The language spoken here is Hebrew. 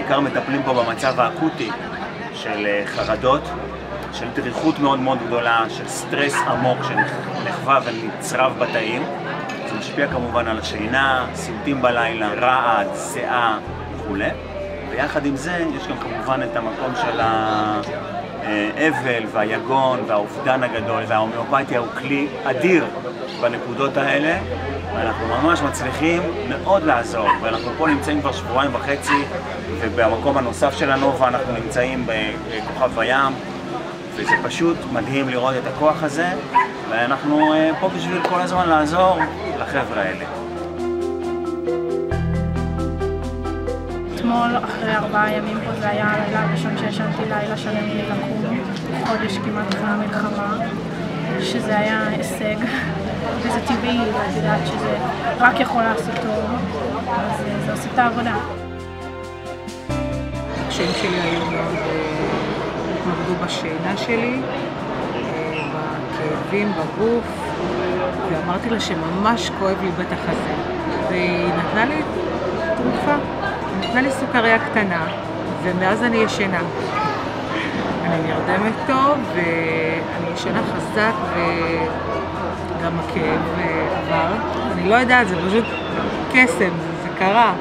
בעיקר מטפלים פה במצב האקוטי של חרדות, של דריכות מאוד מאוד גדולה, של סטרס עמוק שנחווה ונצרב בתאים. זה משפיע כמובן על השינה, סיוטים בלילה, רעד, שיאה וכו'. ויחד עם זה יש גם כמובן את המקום של האבל והיגון והאובדן הגדול, וההומאופתיה הוא כלי אדיר בנקודות האלה, ואנחנו ממש מצליחים מאוד לעזור. ואנחנו פה נמצאים כבר 2.5 שבועות, ובמקום הנוסף של הנובה אנחנו נמצאים בכוכב הים, וזה פשוט מדהים לראות את הכוח הזה, ואנחנו פה בשביל כל הזמן לעזור לחבר'ה האלה. אתמול, אחרי 4 ימים פה, זה היה הלילה הראשון שישנתי לילה שלם בלי לקום, חודש כמעט אחרי המלחמה, שזה היה הישג, וזה טבעי, ואת יודעת שזה רק יכול לעשות טוב, אז זה עושה את העבודה. הקשיים שלי היו מאוד התמקדו בשינה שלי, בכאבים בגוף, ואמרתי לה שממש כואב לי בטח הזה, והיא נתנה לי תרופה. נתנה לי סוכריה קטנה, ומאז אני ישנה. אני נרדמת טוב, ואני ישנה חזק, וגם הכאב עבר. אני לא יודעת, זה פשוט קסם, זה קרה.